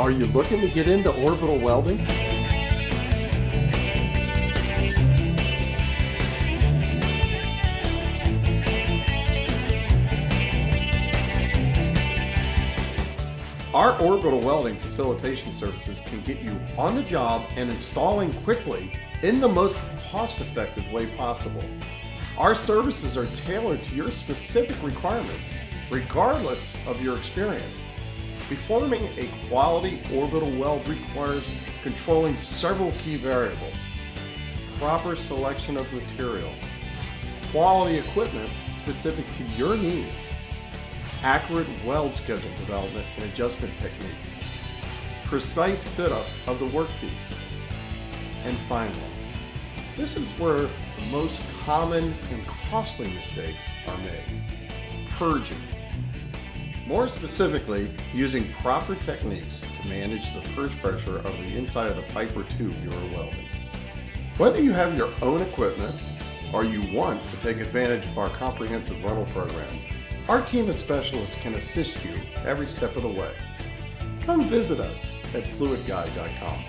Are you looking to get into orbital welding? Our orbital welding facilitation services can get you on the job and installing quickly in the most cost-effective way possible. Our services are tailored to your specific requirements, regardless of your experience. Performing a quality orbital weld requires controlling several key variables: proper selection of material, quality equipment specific to your needs, accurate weld schedule development and adjustment techniques, precise fit-up of the workpiece, and finally, this is where the most common and costly mistakes are made: purging. More specifically, using proper techniques to manage the purge pressure of the inside of the pipe or tube you are welding. Whether you have your own equipment or you want to take advantage of our comprehensive rental program, our team of specialists can assist you every step of the way. Come visit us at fluidguide.com.